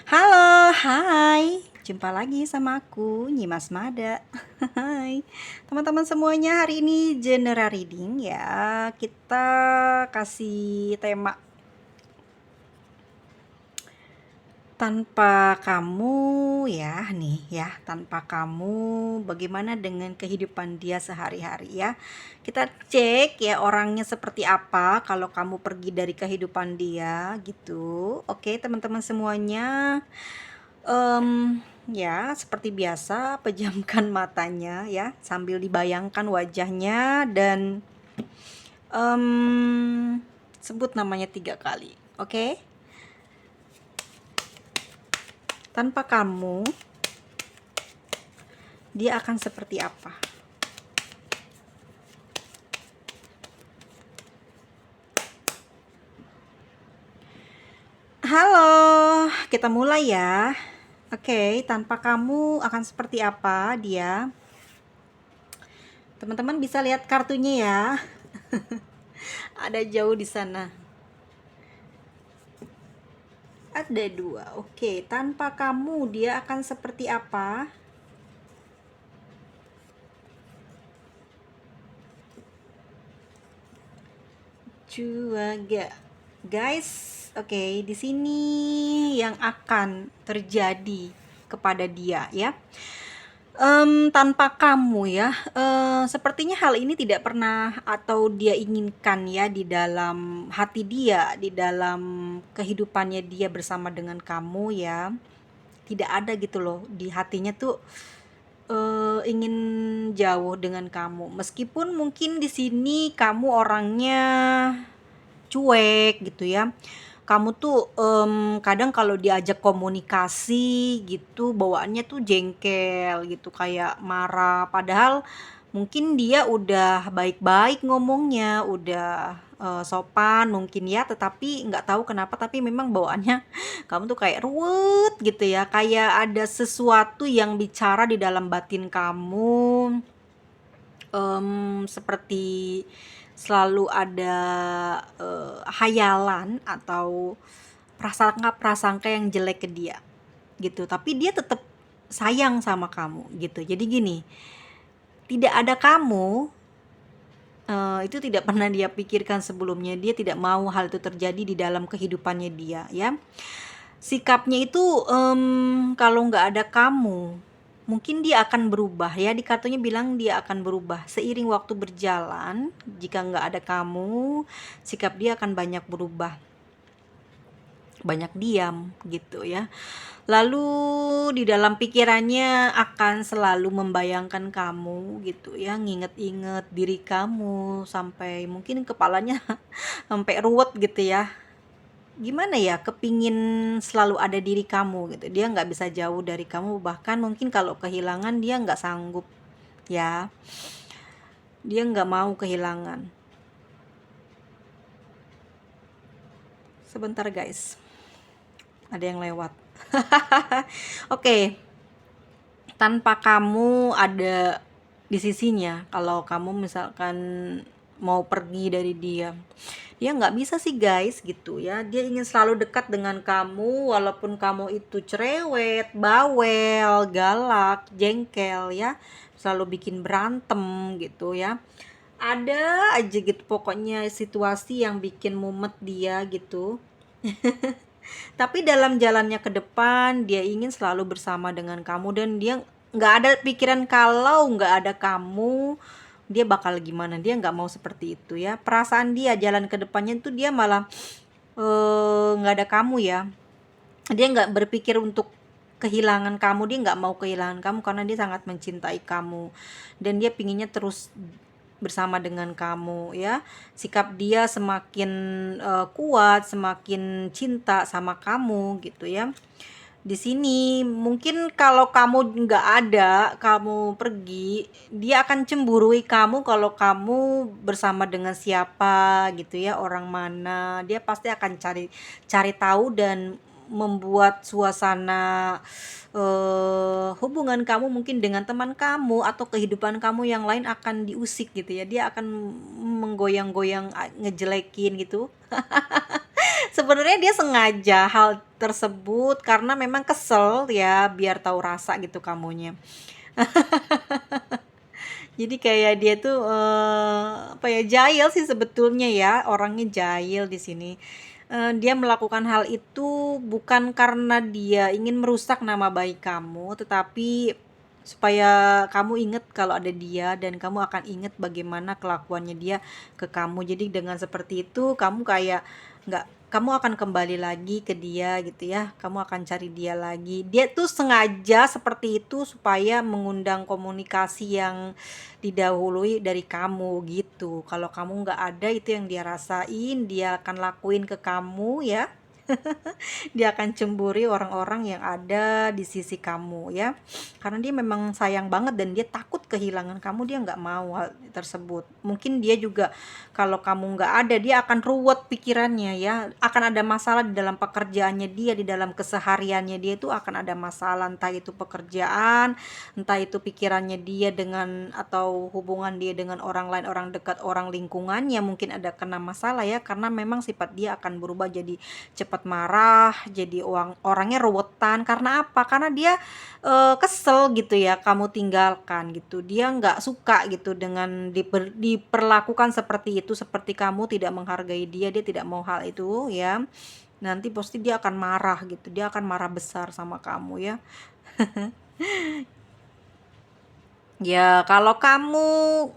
Halo, hai. Jumpa lagi sama aku, Nyimas Mada. Hai. Teman-teman semuanya, hari ini general reading ya. Kita kasih tema tanpa kamu ya, nih ya. Tanpa kamu bagaimana dengan kehidupan dia sehari-hari ya. Kita cek ya orangnya seperti apa kalau kamu pergi dari kehidupan dia gitu. Oke, teman-teman semuanya. Ya, seperti biasa, pejamkan matanya ya, sambil dibayangkan wajahnya dan sebut namanya 3 kali. Oke? Tanpa kamu, dia akan seperti apa? Halo, kita mulai ya. Oke, tanpa kamu akan seperti apa dia? Teman-teman bisa lihat kartunya ya. Ada jauh di sana. Ada 2. Oke, tanpa kamu dia akan seperti apa? Juga, guys. Oke, di sini yang akan terjadi kepada dia ya. Tanpa kamu ya, sepertinya hal ini tidak pernah atau dia inginkan ya di dalam hati dia, di dalam kehidupannya dia bersama dengan kamu ya. Tidak ada gitu loh di hatinya tuh ingin jauh dengan kamu. Meskipun mungkin di sini kamu orangnya cuek gitu ya. Kamu tuh kadang kalau diajak komunikasi gitu bawaannya tuh jengkel gitu, kayak marah. Padahal mungkin dia udah baik-baik ngomongnya, udah sopan mungkin ya, tetapi nggak tahu kenapa tapi memang bawaannya kamu tuh kayak ruwet gitu ya, kayak ada sesuatu yang bicara di dalam batin kamu. Seperti selalu ada hayalan atau prasangka-prasangka yang jelek ke dia gitu, tapi dia tetap sayang sama kamu gitu. Jadi gini, tidak ada kamu itu tidak pernah dia pikirkan sebelumnya. Dia tidak mau hal itu terjadi di dalam kehidupannya dia ya. Sikapnya itu kalau nggak ada kamu mungkin dia akan berubah ya. Di kartunya bilang dia akan berubah seiring waktu berjalan. Jika nggak ada kamu, sikap dia akan banyak berubah, banyak diam gitu ya. Lalu di dalam pikirannya akan selalu membayangkan kamu gitu ya, nginget-inget diri kamu sampai mungkin kepalanya sampai ruwet gitu ya. Gimana ya, kepingin selalu ada diri kamu gitu. Dia nggak bisa jauh dari kamu, bahkan mungkin kalau kehilangan dia nggak sanggup ya. Dia nggak mau kehilangan. Sebentar guys, ada yang lewat. Oke, tanpa kamu ada di sisinya. Kalau kamu misalkan mau pergi dari dia, dia nggak bisa sih guys gitu ya. Dia ingin selalu dekat dengan kamu walaupun kamu itu cerewet, bawel, galak, jengkel ya, selalu bikin berantem gitu ya. Ada aja gitu pokoknya situasi yang bikin mumet dia gitu. Tapi dalam jalannya ke depan dia ingin selalu bersama dengan kamu, dan dia nggak ada pikiran kalau nggak ada kamu dia bakal gimana. Dia nggak mau seperti itu ya. Perasaan dia jalan ke depannya tuh dia malah nggak ada kamu ya. Dia nggak berpikir untuk kehilangan kamu, dia nggak mau kehilangan kamu karena dia sangat mencintai kamu dan dia pinginnya terus bersama dengan kamu ya. Sikap dia semakin kuat, semakin cinta sama kamu gitu ya. Di sini mungkin kalau kamu nggak ada, kamu pergi, dia akan cemburui kamu kalau kamu bersama dengan siapa gitu ya, orang mana. Dia pasti akan cari cari tahu dan membuat suasana hubungan kamu mungkin dengan teman kamu atau kehidupan kamu yang lain akan diusik gitu ya. Dia akan menggoyang-goyang, ngejelekin gitu. Sebenarnya dia sengaja hal tersebut karena memang kesel ya, biar tahu rasa gitu kamunya. Jadi kayak dia tuh, apa ya, jahil sih sebetulnya ya, orangnya jahil di sini. Dia melakukan hal itu bukan karena dia ingin merusak nama baik kamu, tetapi supaya kamu inget kalau ada dia dan kamu akan inget bagaimana kelakuannya dia ke kamu. Jadi dengan seperti itu kamu kayak nggak kamu akan kembali lagi ke dia gitu ya, kamu akan cari dia lagi. Dia tuh sengaja seperti itu supaya mengundang komunikasi yang didahului dari kamu gitu. Kalau kamu nggak ada, itu yang dia rasain, dia akan lakuin ke kamu ya. Dia akan cemburi orang-orang yang ada di sisi kamu ya, karena dia memang sayang banget dan dia takut kehilangan kamu. Dia nggak mau hal tersebut. Mungkin dia juga kalau kamu nggak ada, dia akan ruwet pikirannya ya, akan ada masalah di dalam pekerjaannya dia, di dalam kesehariannya dia itu akan ada masalah, entah itu pekerjaan, entah itu pikirannya dia dengan atau hubungan dia dengan orang lain, orang dekat, orang lingkungannya mungkin ada kena masalah ya, karena memang sifat dia akan berubah jadi cepat marah, jadi orangnya ruwetan. Karena apa? Karena dia kesel gitu ya kamu tinggalkan gitu. Dia nggak suka gitu dengan diperlakukan seperti itu, seperti kamu tidak menghargai dia. Dia tidak mau hal itu ya. Nanti pasti dia akan marah gitu. Dia akan marah besar sama kamu ya. Ya, kalau kamu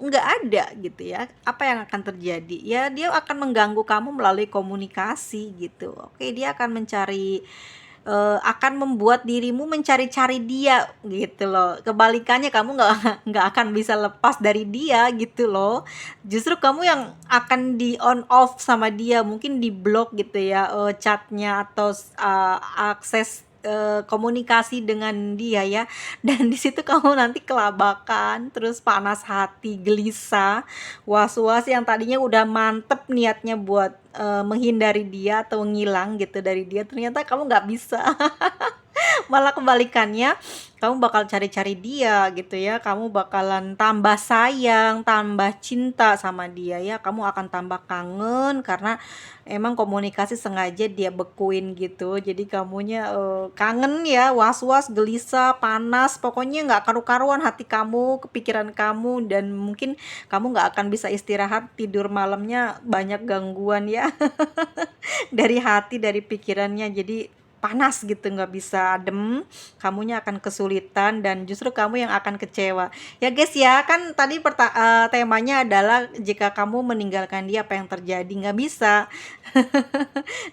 nggak ada gitu ya, apa yang akan terjadi? Ya, dia akan mengganggu kamu melalui komunikasi gitu. Oke, dia akan mencari, akan membuat dirimu mencari-cari dia gitu loh. Kebalikannya kamu nggak nggak akan bisa lepas dari dia gitu loh. Justru kamu yang akan di on off sama dia, mungkin di block gitu ya, chatnya atau akses komunikasi dengan dia ya. Dan di situ kamu nanti kelabakan, terus panas hati, gelisah, was-was yang tadinya udah mantep niatnya buat menghindari dia atau ngilang gitu dari dia, ternyata kamu nggak bisa. Malah kebalikannya, kamu bakal cari-cari dia gitu ya, kamu bakalan tambah sayang, tambah cinta sama dia ya, kamu akan tambah kangen karena emang komunikasi sengaja dia bekuin gitu. Jadi kamunya kangen ya, was-was, gelisah, panas, pokoknya nggak karu-karuan hati kamu, kepikiran kamu, dan mungkin kamu nggak akan bisa istirahat, tidur malamnya banyak gangguan ya. Dari hati, dari pikirannya, jadi panas gitu, nggak bisa adem, kamunya akan kesulitan dan justru kamu yang akan kecewa ya guys ya. Kan tadi temanya adalah jika kamu meninggalkan dia, apa yang terjadi? Nggak bisa.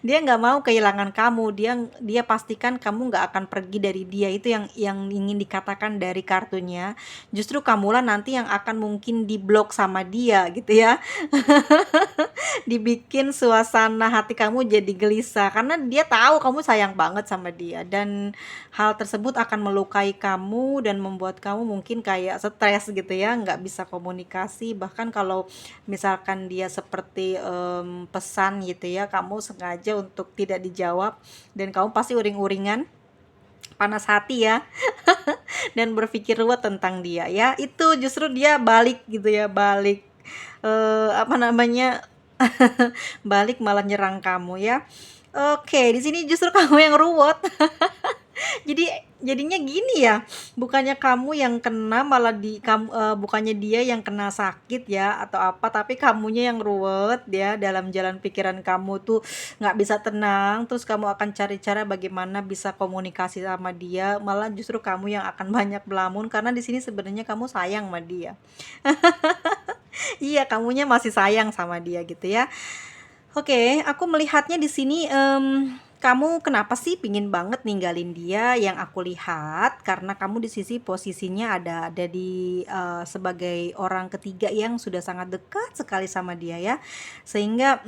Dia nggak mau kehilangan kamu, dia pastikan kamu nggak akan pergi dari dia. Itu yang ingin dikatakan dari kartunya. Justru kamulah nanti yang akan mungkin diblok sama dia gitu ya. Dibikin suasana hati kamu jadi gelisah karena dia tahu kamu sayang banget sama dia, dan hal tersebut akan melukai kamu dan membuat kamu mungkin kayak stres gitu ya, nggak bisa komunikasi. Bahkan kalau misalkan dia seperti pesan gitu ya, kamu sengaja untuk tidak dijawab dan kamu pasti uring-uringan, panas hati ya, dan berpikir ruwet tentang dia ya. Itu justru dia balik gitu ya, balik apa namanya, balik malah nyerang kamu ya. Oke, di sini justru kamu yang ruwet. Jadi jadinya gini ya, bukannya kamu yang kena, malah bukannya dia yang kena sakit ya atau apa, tapi kamunya yang ruwet ya, dalam jalan pikiran kamu tuh nggak bisa tenang, terus kamu akan cari cara bagaimana bisa komunikasi sama dia, malah justru kamu yang akan banyak belamun karena di sini sebenarnya kamu sayang sama dia. Iya, kamunya masih sayang sama dia gitu ya. Oke, aku melihatnya di sini, kamu kenapa sih pingin banget ninggalin dia? Yang aku lihat karena kamu di sisi posisinya ada di sebagai orang ketiga yang sudah sangat dekat sekali sama dia ya. Sehingga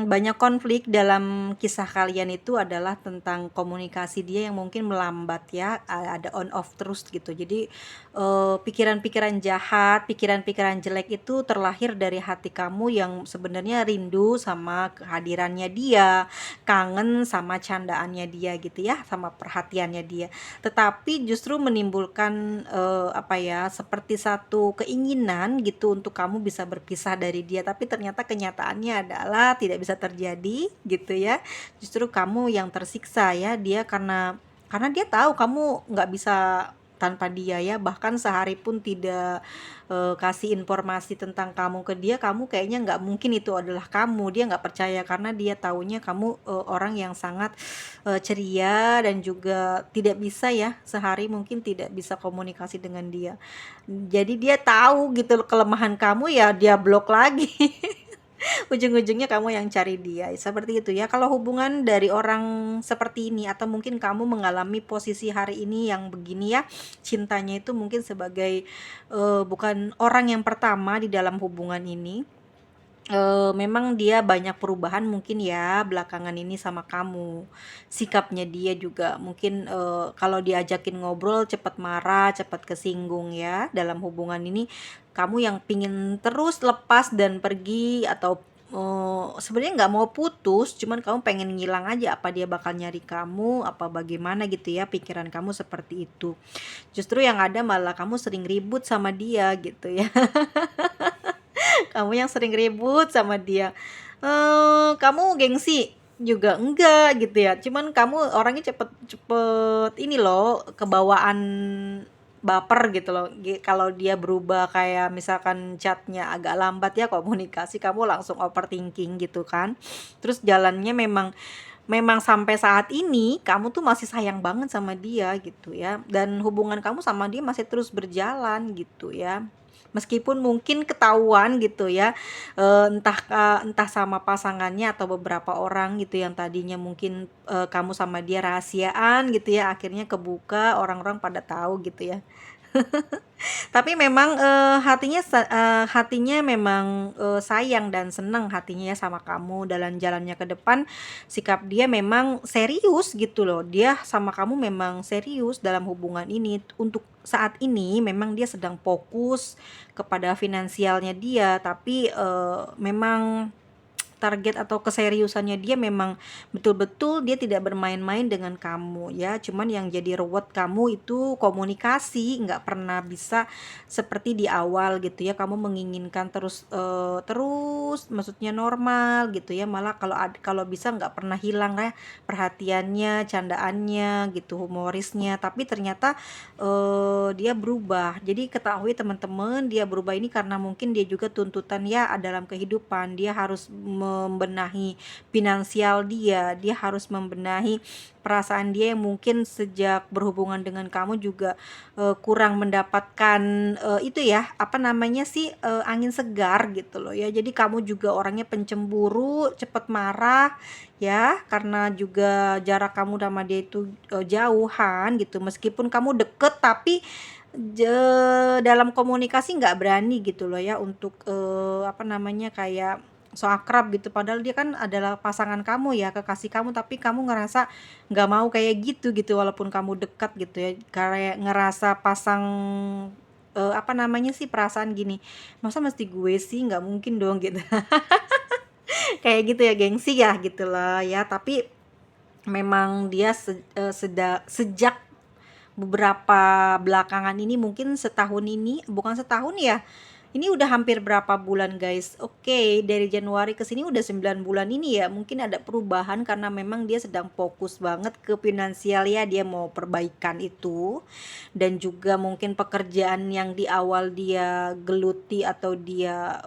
banyak konflik dalam kisah kalian itu adalah tentang komunikasi dia yang mungkin melambat ya, ada on off terus gitu. Jadi pikiran-pikiran jahat, pikiran-pikiran jelek itu terlahir dari hati kamu yang sebenarnya rindu sama kehadirannya dia, kangen sama candaannya dia gitu ya, sama perhatiannya dia. Tetapi justru menimbulkan apa ya, seperti satu keinginan gitu untuk kamu bisa berpisah dari dia, tapi ternyata kenyataannya adalah tidak bisa terjadi gitu ya. Justru kamu yang tersiksa ya, dia karena dia tahu kamu nggak bisa tanpa dia ya, bahkan sehari pun tidak kasih informasi tentang kamu ke dia, kamu kayaknya nggak mungkin itu adalah kamu, dia nggak percaya karena dia taunya kamu orang yang sangat ceria dan juga tidak bisa ya, sehari mungkin tidak bisa komunikasi dengan dia. Jadi dia tahu gitu kelemahan kamu, ya dia blok lagi. Ujung-ujungnya kamu yang cari dia, seperti itu ya. Kalau hubungan dari orang seperti ini, atau mungkin kamu mengalami posisi hari ini yang begini ya, cintanya itu mungkin sebagai bukan orang yang pertama di dalam hubungan ini. Memang dia banyak perubahan mungkin ya belakangan ini sama kamu. Sikapnya dia juga mungkin kalau diajakin ngobrol cepat marah, cepat kesinggung ya. Dalam hubungan ini kamu yang pingin terus lepas dan pergi, atau sebenarnya nggak mau putus, cuman kamu pengen ngilang aja, apa dia bakal nyari kamu, apa bagaimana gitu ya, pikiran kamu seperti itu. Justru yang ada malah kamu sering ribut sama dia gitu ya. Kamu yang sering ribut sama dia. Kamu gengsi juga enggak gitu ya. Cuman kamu orangnya cepet ini loh, kebawaan baper gitu loh. Kalau dia berubah kayak misalkan chatnya agak lambat ya, komunikasi, kamu langsung overthinking gitu kan. Terus jalannya memang memang sampai saat ini kamu tuh masih sayang banget sama dia gitu ya, dan hubungan kamu sama dia masih terus berjalan gitu ya, meskipun mungkin ketahuan gitu ya, entah sama pasangannya atau beberapa orang gitu yang tadinya mungkin kamu sama dia rahasiaan gitu ya, akhirnya kebuka, orang-orang pada tahu gitu ya. Tapi memang hatinya memang sayang dan senang hatinya ya sama kamu, dalam jalannya ke depan sikap dia memang serius gitu loh. Dia sama kamu memang serius dalam hubungan ini. Untuk saat ini memang dia sedang fokus kepada finansialnya dia, tapi memang target atau keseriusannya dia memang betul-betul dia tidak bermain-main dengan kamu ya. Cuman yang jadi ruwet kamu itu komunikasi, nggak pernah bisa seperti di awal gitu ya. Kamu menginginkan terus maksudnya normal gitu ya, malah kalau bisa nggak pernah hilang ya perhatiannya, candaannya gitu, humorisnya. Tapi ternyata dia berubah. Jadi ketahui teman-teman, dia berubah ini karena mungkin dia juga tuntutan ya dalam kehidupan. Dia harus membenahi finansial dia harus membenahi perasaan dia yang mungkin sejak berhubungan dengan kamu juga kurang mendapatkan itu ya, apa namanya sih, angin segar gitu loh ya. Jadi kamu juga orangnya pencemburu, cepet marah ya, karena juga jarak kamu sama dia itu jauhan gitu. Meskipun kamu deket, tapi dalam komunikasi nggak berani gitu loh ya untuk apa namanya, kayak so akrab gitu, padahal dia kan adalah pasangan kamu ya, kekasih kamu, tapi kamu ngerasa nggak mau kayak gitu walaupun kamu dekat gitu ya, kayak ngerasa pasang apa namanya sih, perasaan gini, masa mesti gue sih, nggak mungkin dong gitu. Kayak gitu ya, gengsi ya gitu loh ya. Tapi memang dia sejak beberapa belakangan ini, mungkin setahun ini, bukan setahun ya, ini udah hampir berapa bulan guys. Oke, dari Januari ke sini udah 9 bulan ini ya. Mungkin ada perubahan karena memang dia sedang fokus banget ke finansial ya, dia mau perbaikan itu. Dan juga mungkin pekerjaan yang di awal dia geluti atau dia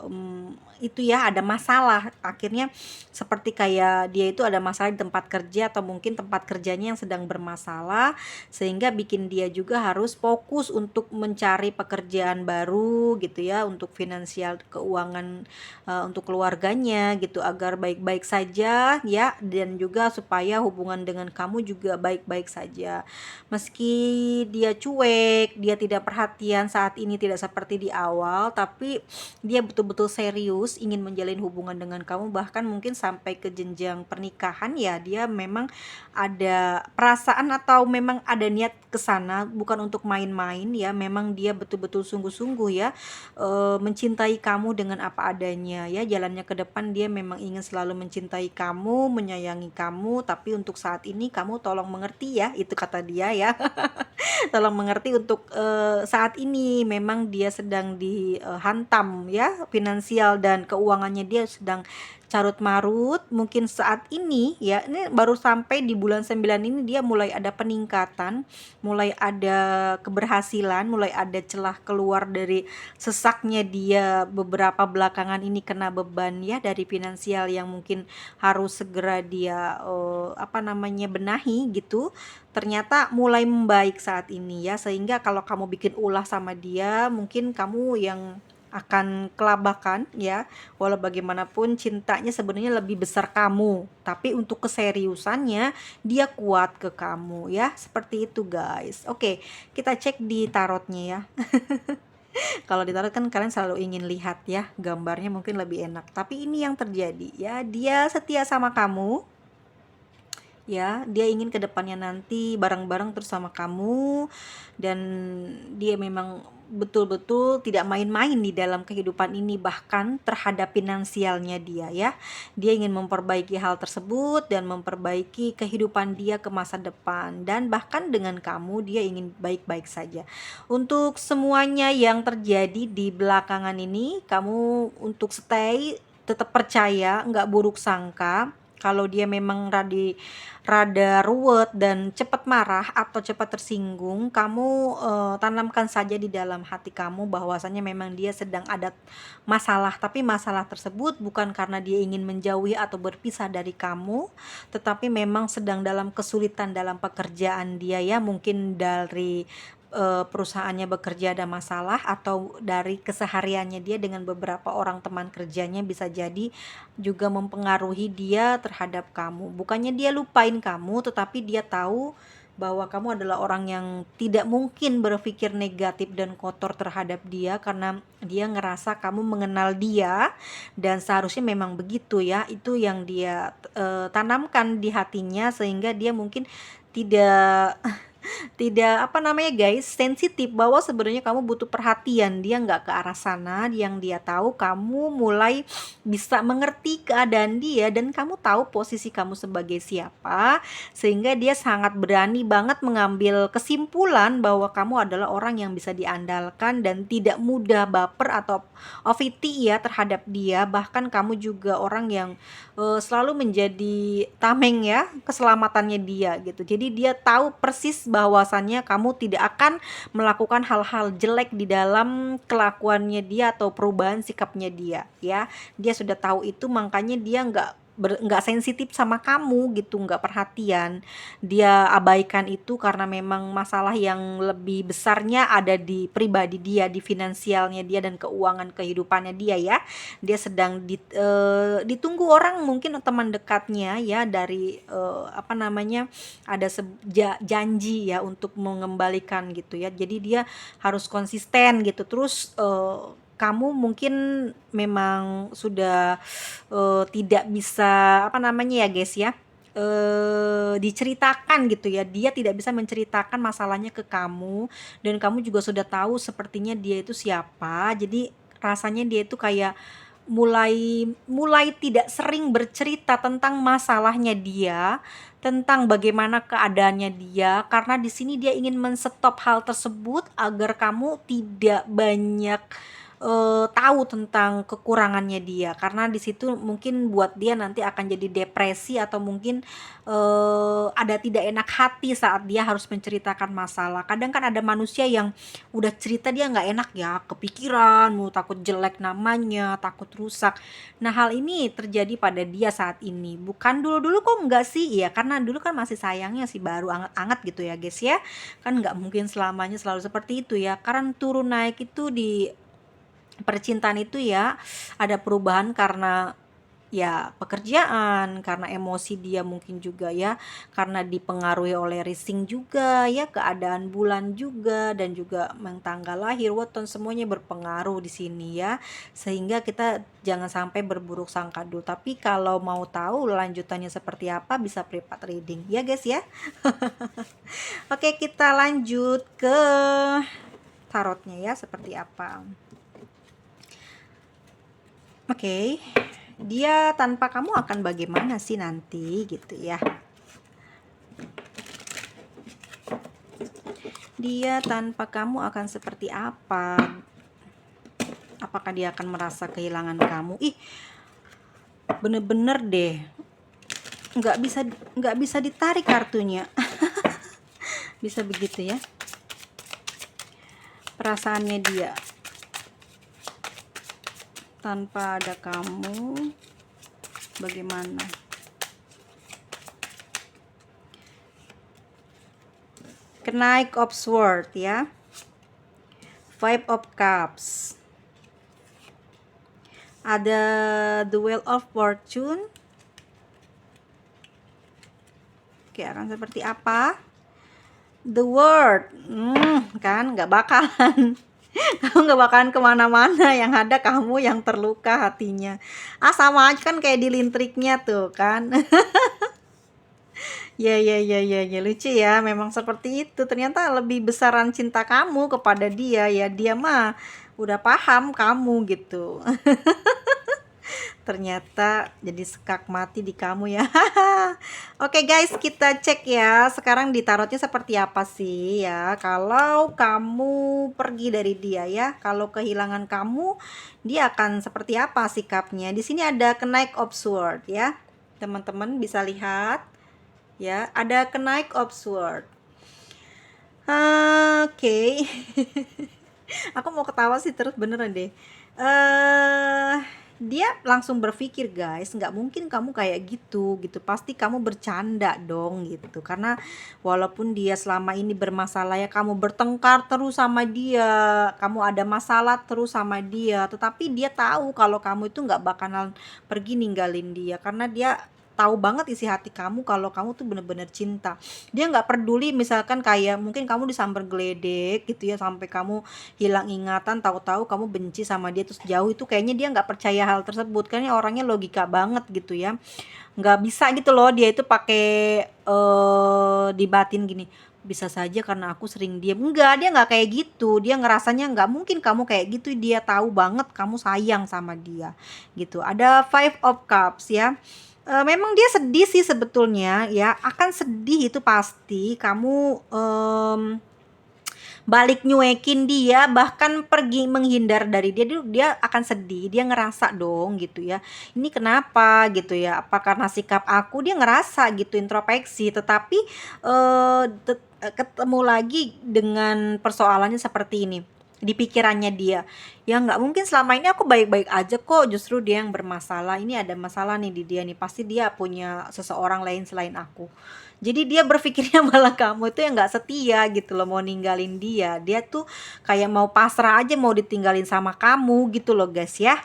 itu ya ada masalah, akhirnya seperti kayak dia itu ada masalah di tempat kerja, atau mungkin tempat kerjanya yang sedang bermasalah, sehingga bikin dia juga harus fokus untuk mencari pekerjaan baru gitu ya, untuk finansial keuangan untuk keluarganya gitu, agar baik-baik saja ya, dan juga supaya hubungan dengan kamu juga baik-baik saja. Meski dia cuek, dia tidak perhatian saat ini, tidak seperti di awal, tapi dia betul-betul serius serius ingin menjalin hubungan dengan kamu, bahkan mungkin sampai ke jenjang pernikahan ya, dia memang ada perasaan atau memang ada niat ke sana, bukan untuk main-main ya, memang dia betul-betul sungguh-sungguh ya, mencintai kamu dengan apa adanya ya. Jalannya ke depan dia memang ingin selalu mencintai kamu, menyayangi kamu, tapi untuk saat ini kamu tolong mengerti ya, itu kata dia ya. Tolong mengerti untuk saat ini memang dia sedang dihantam ya, finansial dan keuangannya dia sedang carut marut. Mungkin saat ini ya, ini baru sampai di bulan 9 ini dia mulai ada peningkatan, mulai ada keberhasilan, mulai ada celah keluar dari sesaknya dia beberapa belakangan ini kena beban ya dari finansial yang mungkin harus segera dia apa namanya benahi gitu. Ternyata mulai membaik saat ini ya, sehingga kalau kamu bikin ulah sama dia, mungkin kamu yang akan kelabakan ya. Walau bagaimanapun cintanya sebenarnya lebih besar kamu, tapi untuk keseriusannya dia kuat ke kamu ya, seperti itu guys. Oke, kita cek di tarotnya ya. Kalau di tarot kan kalian selalu ingin lihat ya gambarnya, mungkin lebih enak, tapi ini yang terjadi ya. Dia setia sama kamu ya, dia ingin kedepannya nanti bareng-bareng terus sama kamu, dan dia memang betul-betul tidak main-main di dalam kehidupan ini, bahkan terhadap finansialnya dia ya. Dia ingin memperbaiki hal tersebut dan memperbaiki kehidupan dia ke masa depan, dan bahkan dengan kamu dia ingin baik-baik saja. Untuk semuanya yang terjadi di belakangan ini, kamu untuk stay, tetap percaya, nggak buruk sangka. Kalau dia memang rada ruwet dan cepat marah atau cepat tersinggung, kamu tanamkan saja di dalam hati kamu bahwasannya memang dia sedang ada masalah, tapi masalah tersebut bukan karena dia ingin menjauhi atau berpisah dari kamu, tetapi memang sedang dalam kesulitan dalam pekerjaan dia ya, mungkin dari perusahaannya bekerja ada masalah, atau dari kesehariannya dia dengan beberapa orang teman kerjanya bisa jadi juga mempengaruhi dia terhadap kamu. Bukannya dia lupain kamu, tetapi dia tahu bahwa kamu adalah orang yang tidak mungkin berpikir negatif dan kotor terhadap dia, karena dia ngerasa kamu mengenal dia, dan seharusnya memang begitu ya. Itu yang dia tanamkan di hatinya, sehingga dia mungkin tidak tidak apa namanya guys, sensitif bahwa sebenarnya kamu butuh perhatian. Dia nggak ke arah sana, yang dia tahu kamu mulai bisa mengerti keadaan dia, dan kamu tahu posisi kamu sebagai siapa, sehingga dia sangat berani banget mengambil kesimpulan bahwa kamu adalah orang yang bisa diandalkan dan tidak mudah baper atau OVT ya terhadap dia. Bahkan kamu juga orang yang selalu menjadi tameng ya keselamatannya dia gitu. Jadi dia tahu persis bahwasannya kamu tidak akan melakukan hal-hal jelek di dalam kelakuannya dia atau perubahan sikapnya dia ya. Dia sudah tahu itu, makanya dia nggak sensitif sama kamu gitu, nggak perhatian. Dia abaikan itu karena memang masalah yang lebih besarnya ada di pribadi dia, di finansialnya dia dan keuangan kehidupannya dia ya. Dia sedang ditunggu orang, mungkin teman dekatnya ya, dari apa namanya, ada janji ya untuk mengembalikan gitu ya. Jadi dia harus konsisten gitu. Terus kamu mungkin memang sudah tidak bisa apa namanya ya guys ya, diceritakan gitu ya. Dia tidak bisa menceritakan masalahnya ke kamu, dan kamu juga sudah tahu sepertinya dia itu siapa. Jadi rasanya dia itu kayak mulai mulai tidak sering bercerita tentang masalahnya dia, tentang bagaimana keadaannya dia, karena di sini dia ingin men-stop hal tersebut agar kamu tidak banyak tahu tentang kekurangannya dia, karena di situ mungkin buat dia nanti akan jadi depresi, atau mungkin ada tidak enak hati saat dia harus menceritakan masalah. Kadang kan ada manusia yang udah cerita dia nggak enak ya, kepikiran, mau takut jelek namanya, takut rusak. Nah hal ini terjadi pada dia saat ini, bukan dulu-dulu kok enggak sih ya, karena dulu kan masih sayangnya sih, baru anget-anget gitu ya guys ya. Kan nggak mungkin selamanya selalu seperti itu ya, karena turun naik itu di percintaan itu ya, ada perubahan karena ya pekerjaan, karena emosi dia mungkin juga ya, karena dipengaruhi oleh rising juga ya, keadaan bulan juga, dan juga tanggal lahir, weton, semuanya berpengaruh di sini ya. Sehingga kita jangan sampai berburuk sangka dulu. Tapi kalau mau tahu lanjutannya seperti apa, bisa privat reading ya guys ya. Oke, kita lanjut ke tarotnya ya, seperti apa. Oke, dia tanpa kamu akan bagaimana sih nanti gitu ya. Dia tanpa kamu akan seperti apa? Apakah dia akan merasa kehilangan kamu? Ih, bener-bener deh, nggak bisa ditarik kartunya. Bisa begitu ya perasaannya dia. Tanpa ada kamu bagaimana? Knight of Swords ya, Five of Cups, ada the Wheel of Fortune. Oke, akan seperti apa? The World, kan nggak bakalan kamu nggak bakalan kemana-mana, yang ada kamu yang terluka hatinya. Sama aja kan kayak di lintriknya tuh kan. Ya, lucu ya, memang seperti itu. Ternyata lebih besaran cinta kamu kepada dia ya, dia mah udah paham kamu gitu. Ternyata jadi sekak mati di kamu ya. Oke guys, kita cek ya sekarang di tarotnya seperti apa sih ya. Kalau kamu pergi dari dia ya, kalau kehilangan kamu, dia akan seperti apa sikapnya. Di sini ada Knight of Swords ya, teman-teman bisa lihat ya, ada Knight of Swords. Oke. Aku mau ketawa sih terus, beneran deh. Dia langsung berpikir guys, nggak mungkin kamu kayak gitu pasti kamu bercanda dong gitu, karena walaupun dia selama ini bermasalah ya, kamu bertengkar terus sama dia, kamu ada masalah terus sama dia, tetapi dia tahu kalau kamu itu nggak bakalan pergi ninggalin dia, karena dia tahu banget isi hati kamu kalau kamu tuh bener-bener cinta. Dia nggak peduli misalkan kayak mungkin kamu disambar geledek gitu ya, sampai kamu hilang ingatan, tahu-tahu kamu benci sama dia terus jauh, itu kayaknya dia nggak percaya hal tersebut, kayaknya orangnya logika banget gitu ya, nggak bisa gitu loh dia itu pakai dibatin gini, bisa saja karena aku sering diam. Enggak, dia nggak kayak gitu, dia ngerasanya nggak mungkin kamu kayak gitu, dia tahu banget kamu sayang sama dia gitu. Ada Five of Cups ya. Memang dia sedih sih sebetulnya ya, akan sedih itu pasti. Kamu balik nyuekin dia, bahkan pergi menghindar dari dia, dia akan sedih, dia ngerasa dong gitu ya, ini kenapa gitu ya, apa karena sikap aku, dia ngerasa gitu, introspeksi. Tetapi ketemu lagi dengan persoalannya seperti ini di pikirannya dia, ya nggak mungkin selama ini aku baik-baik aja kok, justru dia yang bermasalah, ini ada masalah nih di dia nih, pasti dia punya seseorang lain selain aku. Jadi dia berpikirnya malah kamu itu yang nggak setia gitu loh, mau ninggalin dia, dia tuh kayak mau pasrah aja, mau ditinggalin sama kamu gitu loh guys ya.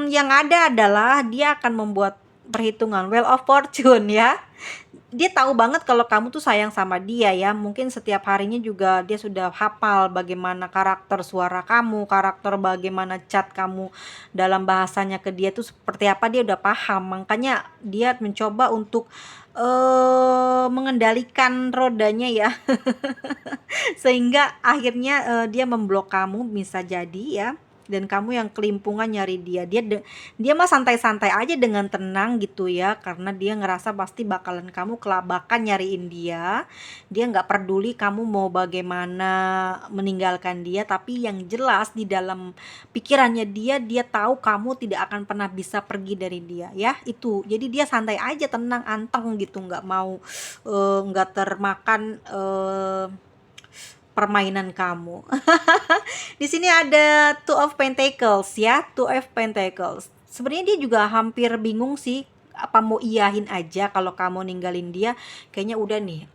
Yang ada adalah dia akan membuat perhitungan Wheel of Fortune ya, dia tahu banget kalau kamu tuh sayang sama dia ya. Mungkin setiap harinya juga dia sudah hafal bagaimana karakter suara kamu, karakter bagaimana chat kamu dalam bahasanya ke dia tuh seperti apa, dia udah paham. Makanya dia mencoba untuk mengendalikan rodanya ya. Sehingga akhirnya dia memblok kamu bisa jadi ya, dan kamu yang kelimpungan nyari dia. Dia mah santai-santai aja dengan tenang gitu ya, karena dia ngerasa pasti bakalan kamu kelabakan nyariin dia. Dia nggak peduli kamu mau bagaimana meninggalkan dia, tapi yang jelas di dalam pikirannya dia tahu kamu tidak akan pernah bisa pergi dari dia ya, itu. Jadi dia santai aja, tenang, anteng gitu, nggak mau nggak termakan permainan kamu. Di sini ada Two of Pentacles ya, Two of Pentacles. Sebenarnya dia juga hampir bingung sih, apa mau iyahin aja kalau kamu ninggalin dia. Kayaknya udah nih,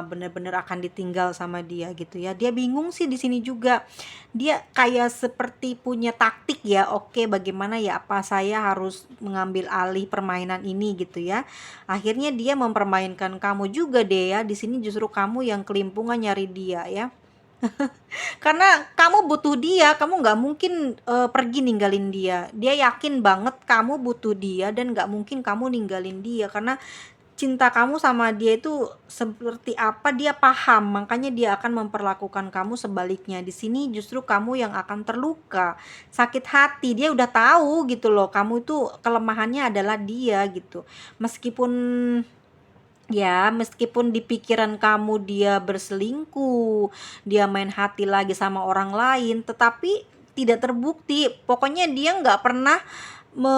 bener-bener akan ditinggal sama dia gitu ya. Dia bingung sih di sini juga. Dia kayak seperti punya taktik ya. Oke, bagaimana ya, apa saya harus mengambil alih permainan ini gitu ya. Akhirnya dia mempermainkan kamu juga deh ya. Di sini justru kamu yang kelimpungan nyari dia ya. Karena kamu butuh dia, kamu nggak mungkin pergi ninggalin dia. Dia yakin banget kamu butuh dia dan nggak mungkin kamu ninggalin dia, karena cinta kamu sama dia itu seperti apa dia paham, makanya dia akan memperlakukan kamu sebaliknya. Di sini justru kamu yang akan terluka, sakit hati. Dia udah tahu gitu loh, kamu itu kelemahannya adalah dia gitu. Meskipun meskipun di pikiran kamu dia berselingkuh, dia main hati lagi sama orang lain, tetapi tidak terbukti. Pokoknya dia nggak pernah me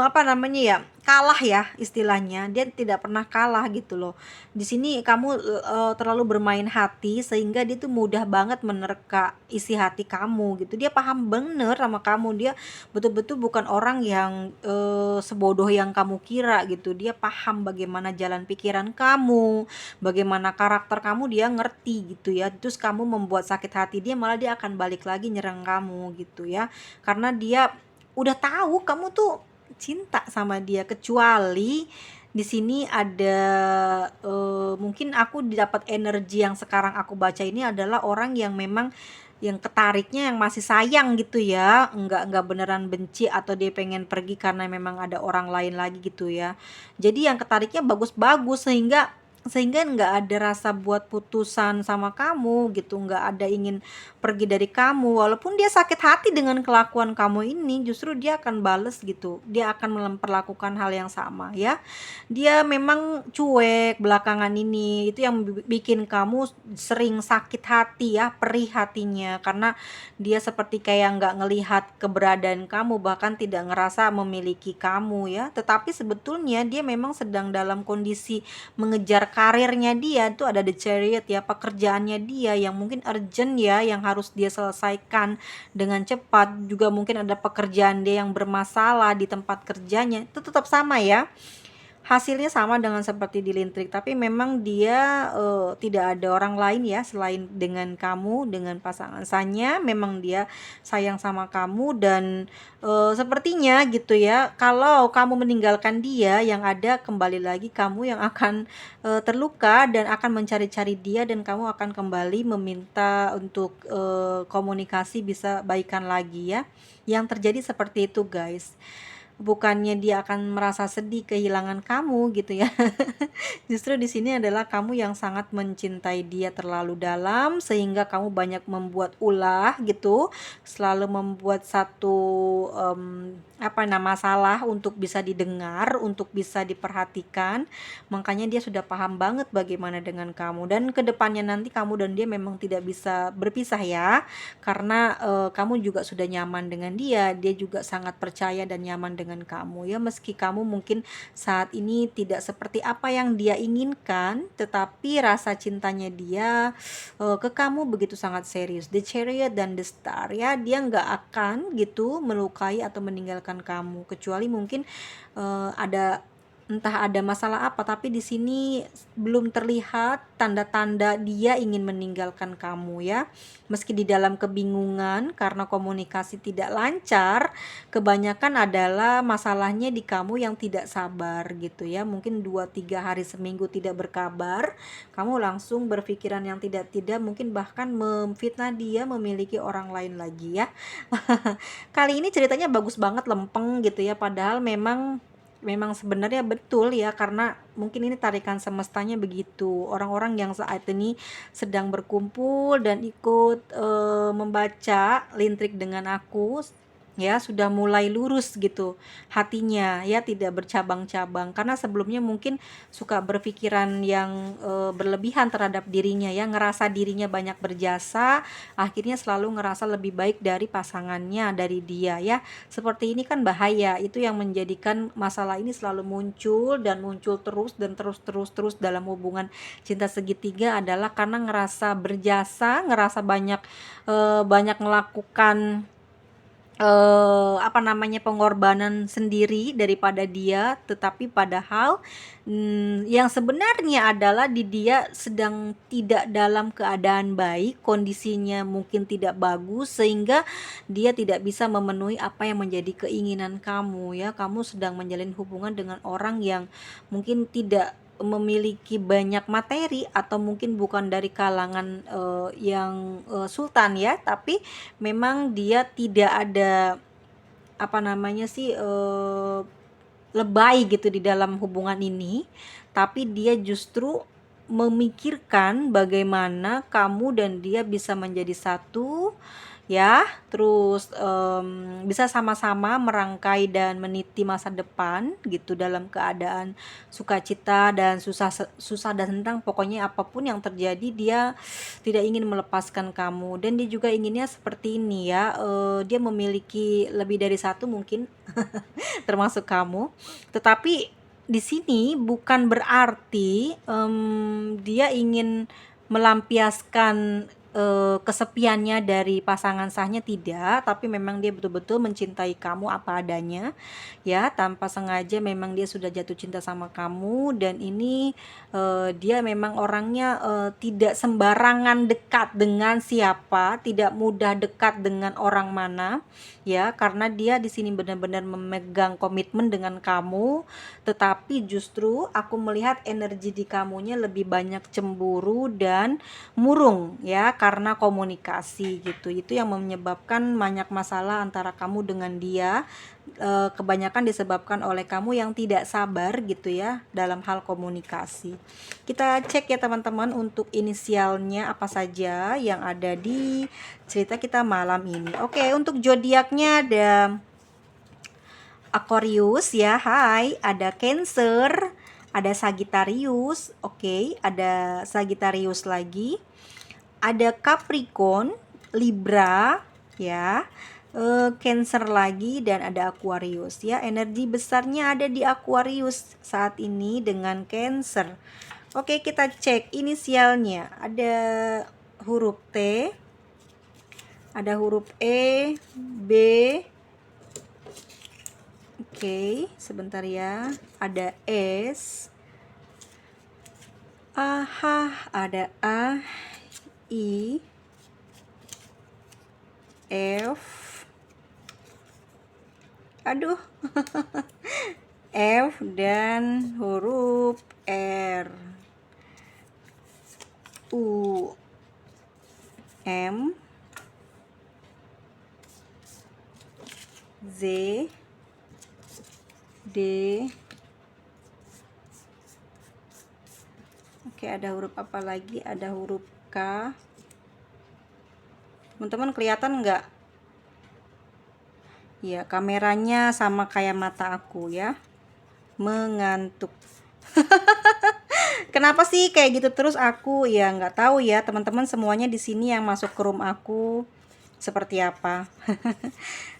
apa namanya ya, kalah ya istilahnya. Dia tidak pernah kalah gitu loh. Di sini kamu terlalu bermain hati sehingga dia tuh mudah banget menerka isi hati kamu gitu. Dia paham bener sama kamu. Dia betul-betul bukan orang yang sebodoh yang kamu kira gitu. Dia paham bagaimana jalan pikiran kamu, bagaimana karakter kamu, dia ngerti gitu ya. Terus kamu membuat sakit hati dia, malah dia akan balik lagi nyerang kamu gitu ya. Karena dia udah tahu kamu tuh cinta sama dia. Kecuali di sini ada mungkin aku dapat energi yang sekarang aku baca ini adalah orang yang memang yang ketariknya yang masih sayang gitu ya, enggak beneran benci atau dia pengen pergi karena memang ada orang lain lagi gitu ya. Jadi yang ketariknya bagus-bagus, sehingga nggak ada rasa buat putusan sama kamu gitu, nggak ada ingin pergi dari kamu. Walaupun dia sakit hati dengan kelakuan kamu ini, justru dia akan bales gitu, dia akan memperlakukan hal yang sama ya. Dia memang cuek belakangan ini, itu yang bikin kamu sering sakit hati ya, perih hatinya, karena dia seperti kayak nggak ngelihat keberadaan kamu, bahkan tidak ngerasa memiliki kamu ya. Tetapi sebetulnya dia memang sedang dalam kondisi mengejar karirnya. Dia tuh ada the chariot ya, pekerjaannya dia yang mungkin urgent ya, yang harus dia selesaikan dengan cepat. Juga mungkin ada pekerjaan dia yang bermasalah di tempat kerjanya, itu tetap sama ya, hasilnya sama dengan seperti di Lintrik, tapi memang dia tidak ada orang lain ya selain dengan kamu, dengan pasangan Sanya. Memang dia sayang sama kamu dan sepertinya gitu ya, kalau kamu meninggalkan dia, yang ada kembali lagi kamu yang akan terluka dan akan mencari-cari dia, dan kamu akan kembali meminta untuk komunikasi bisa baikan lagi ya. Yang terjadi seperti itu guys, bukannya dia akan merasa sedih kehilangan kamu gitu ya. Justru di sini adalah kamu yang sangat mencintai dia terlalu dalam, sehingga kamu banyak membuat ulah gitu, selalu membuat satu masalah untuk bisa didengar, untuk bisa diperhatikan. Makanya dia sudah paham banget bagaimana dengan kamu, dan kedepannya nanti kamu dan dia memang tidak bisa berpisah ya, karena kamu juga sudah nyaman dengan dia. Dia juga sangat percaya dan nyaman dengan kamu ya. Meski kamu mungkin saat ini tidak seperti apa yang dia inginkan, tetapi rasa cintanya dia ke kamu begitu sangat serius. The Chariot dan The Star ya, dia nggak akan gitu melukai atau meninggalkan kamu, kecuali mungkin ada, entah ada masalah apa, tapi di sini belum terlihat tanda-tanda dia ingin meninggalkan kamu ya. Meski di dalam kebingungan karena komunikasi tidak lancar, kebanyakan adalah masalahnya di kamu yang tidak sabar gitu ya. Mungkin 2-3 hari seminggu tidak berkabar, kamu langsung berpikiran yang tidak-tidak, mungkin bahkan memfitnah dia memiliki orang lain lagi ya. Kali ini ceritanya bagus banget, lempeng gitu ya, padahal memang sebenarnya betul ya, karena mungkin ini tarikan semestanya begitu. Orang-orang yang saat ini sedang berkumpul dan ikut membaca Lintrik dengan aku ya, sudah mulai lurus gitu hatinya ya, tidak bercabang-cabang. Karena sebelumnya mungkin suka berpikiran yang berlebihan terhadap dirinya ya, ngerasa dirinya banyak berjasa, akhirnya selalu ngerasa lebih baik dari pasangannya, dari dia ya. Seperti ini kan bahaya. Itu yang menjadikan masalah ini selalu muncul dan muncul terus dan terus dalam hubungan cinta segitiga, adalah karena ngerasa berjasa, ngerasa banyak melakukan apa namanya, pengorbanan sendiri daripada dia, tetapi padahal yang sebenarnya adalah dia sedang tidak dalam keadaan baik, kondisinya mungkin tidak bagus sehingga dia tidak bisa memenuhi apa yang menjadi keinginan kamu ya. Kamu sedang menjalin hubungan dengan orang yang mungkin tidak memiliki banyak materi atau mungkin bukan dari kalangan yang sultan ya, tapi memang dia tidak ada apa namanya sih lebay gitu di dalam hubungan ini, tapi dia justru memikirkan bagaimana kamu dan dia bisa menjadi satu ya, terus bisa sama-sama merangkai dan meniti masa depan gitu dalam keadaan sukacita dan susah dan senang, pokoknya apapun yang terjadi dia tidak ingin melepaskan kamu, dan dia juga inginnya seperti ini ya, dia memiliki lebih dari satu mungkin termasuk kamu. Tetapi di sini bukan berarti dia ingin melampiaskan kesepiannya dari pasangan sahnya, tidak, tapi memang dia betul-betul mencintai kamu apa adanya ya, tanpa sengaja memang dia sudah jatuh cinta sama kamu, dan ini dia memang orangnya tidak sembarangan dekat dengan siapa, tidak mudah dekat dengan orang mana ya, karena dia di sini benar-benar memegang komitmen dengan kamu. Tetapi justru aku melihat energi di kamunya lebih banyak cemburu dan murung ya, karena komunikasi gitu. Itu yang menyebabkan banyak masalah antara kamu dengan dia. Kebanyakan disebabkan oleh kamu yang tidak sabar gitu ya dalam hal komunikasi. Kita cek ya teman-teman untuk inisialnya apa saja yang ada di cerita kita malam ini. Oke, untuk zodiaknya ada Aquarius ya, hai, ada Cancer, ada Sagittarius, oke, ada Sagittarius lagi, ada Capricorn, Libra ya, Cancer lagi, dan ada Aquarius ya. Energi besarnya ada di Aquarius saat ini dengan Cancer. Oke, kita cek inisialnya. Ada huruf T, ada huruf E, B. Oke, sebentar ya. Ada S, H, ada A, I, F, aduh, F, dan huruf R, U, M, Z, D. Oke, ada huruf apa lagi? Ada huruf K. Teman-teman kelihatan nggak? Ya, kameranya sama kayak mata aku ya. Mengantuk. Kenapa sih kayak gitu terus aku? Ya nggak tahu ya, teman-teman semuanya di sini yang masuk ke room aku seperti apa.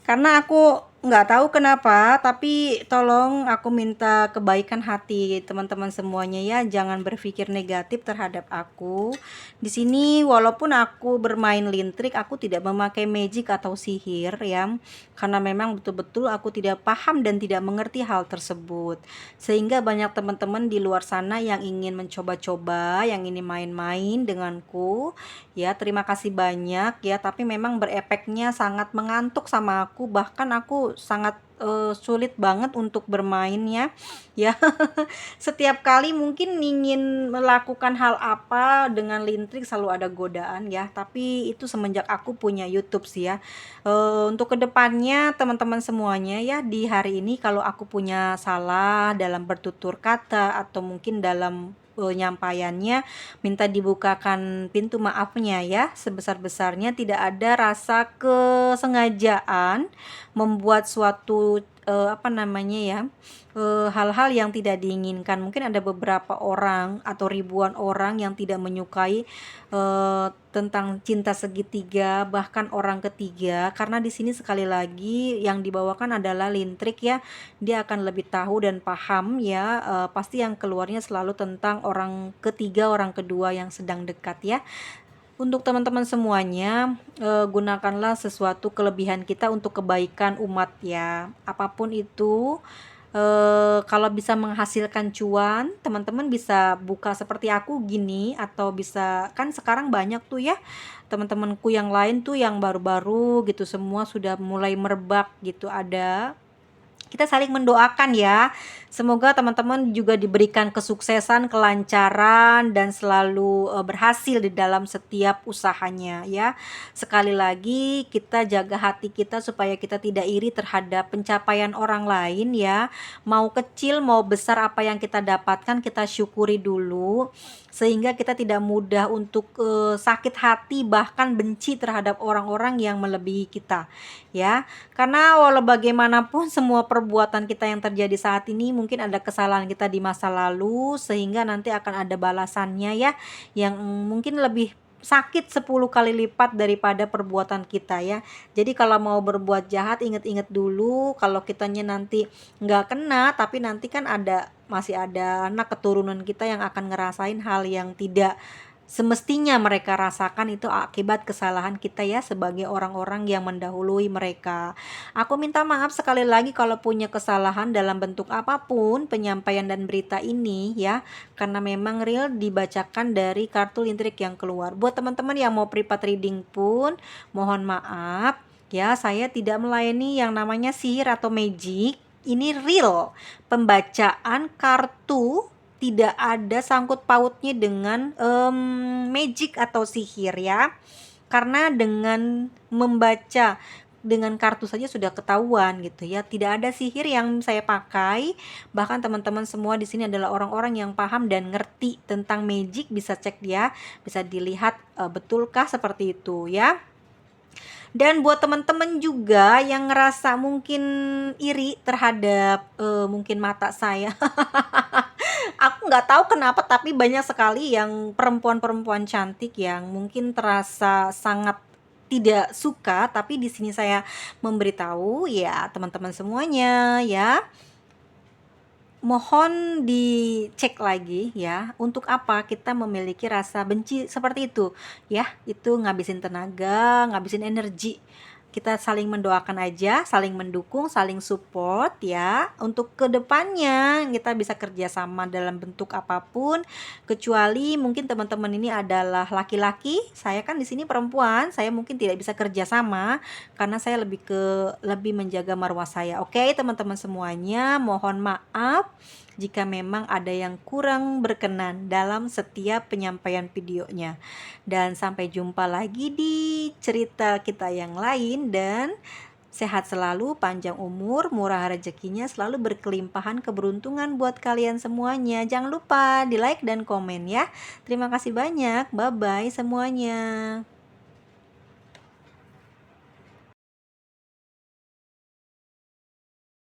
Karena aku nggak tahu kenapa, tapi tolong aku minta kebaikan hati teman-teman semuanya ya, jangan berpikir negatif terhadap aku. Di sini walaupun aku bermain lintrik, aku tidak memakai magic atau sihir ya, karena memang betul-betul aku tidak paham dan tidak mengerti hal tersebut. Sehingga banyak teman-teman di luar sana yang ingin mencoba-coba, yang ingin main-main denganku ya, terima kasih banyak ya, tapi memang berefeknya sangat mengantuk sama aku, bahkan aku sangat sulit banget untuk bermainnya ya. Setiap kali mungkin ingin melakukan hal apa dengan lintrik selalu ada godaan ya, tapi itu semenjak aku punya YouTube sih ya. Untuk kedepannya teman-teman semuanya ya, di hari ini kalau aku punya salah dalam bertutur kata atau mungkin dalam penyampaiannya, minta dibukakan pintu maafnya ya sebesar-besarnya. Tidak ada rasa kesengajaan membuat suatu apa namanya ya, hal-hal yang tidak diinginkan. Mungkin ada beberapa orang atau ribuan orang yang tidak menyukai tentang cinta segitiga, bahkan orang ketiga, karena di sini sekali lagi yang dibawakan adalah lintrik ya. Dia akan lebih tahu dan paham ya, pasti yang keluarnya selalu tentang orang ketiga, orang kedua yang sedang dekat ya. Untuk teman-teman semuanya, gunakanlah sesuatu kelebihan kita untuk kebaikan umat ya. Apapun itu, kalau bisa menghasilkan cuan, teman-teman bisa buka seperti aku gini, atau bisa kan sekarang banyak tuh ya teman-temanku yang lain tuh yang baru-baru gitu semua sudah mulai merebak gitu ada. Kita saling mendoakan ya. Semoga teman-teman juga diberikan kesuksesan, kelancaran, dan selalu berhasil di dalam setiap usahanya ya. Sekali lagi kita jaga hati kita supaya kita tidak iri terhadap pencapaian orang lain ya. Mau kecil mau besar apa yang kita dapatkan, kita syukuri dulu sehingga kita tidak mudah untuk sakit hati bahkan benci terhadap orang-orang yang melebihi kita ya. Karena walau bagaimanapun semua perbuatan kita yang terjadi saat ini mungkin ada kesalahan kita di masa lalu sehingga nanti akan ada balasannya ya, yang mungkin lebih sakit 10 kali lipat daripada perbuatan kita ya. Jadi kalau mau berbuat jahat inget-inget dulu, kalau kitanya nanti nggak kena tapi nanti kan masih ada anak keturunan kita yang akan ngerasain hal yang tidak semestinya mereka rasakan, itu akibat kesalahan kita ya sebagai orang-orang yang mendahului mereka. Aku minta maaf sekali lagi kalau punya kesalahan dalam bentuk apapun penyampaian dan berita ini ya, karena memang real dibacakan dari kartu lintrik yang keluar. Buat teman-teman yang mau private reading pun mohon maaf ya, saya tidak melayani yang namanya sihir atau magic. Ini real pembacaan kartu, tidak ada sangkut pautnya dengan magic atau sihir ya. Karena dengan membaca dengan kartu saja sudah ketahuan gitu ya. Tidak ada sihir yang saya pakai. Bahkan teman-teman semua di sini adalah orang-orang yang paham dan ngerti tentang magic, bisa cek dia, bisa dilihat betulkah seperti itu ya. Dan buat teman-teman juga yang ngerasa mungkin iri terhadap mungkin mata saya. Aku nggak tahu kenapa tapi banyak sekali yang perempuan-perempuan cantik yang mungkin terasa sangat tidak suka, tapi di sini saya memberitahu ya teman-teman semuanya ya, mohon dicek lagi ya, untuk apa kita memiliki rasa benci seperti itu ya. Itu ngabisin tenaga, ngabisin energi. Kita saling mendoakan aja, saling mendukung, saling support ya. Untuk kedepannya kita bisa kerjasama dalam bentuk apapun, kecuali mungkin teman-teman ini adalah laki-laki, saya kan di sini perempuan, saya mungkin tidak bisa kerjasama karena saya lebih menjaga marwah saya. Oke teman-teman semuanya, mohon maaf jika memang ada yang kurang berkenan dalam setiap penyampaian videonya. Dan sampai jumpa lagi di cerita kita yang lain, dan sehat selalu, panjang umur, murah rezekinya, selalu berkelimpahan keberuntungan buat kalian semuanya. Jangan lupa di like dan komen ya. Terima kasih banyak. Bye bye semuanya.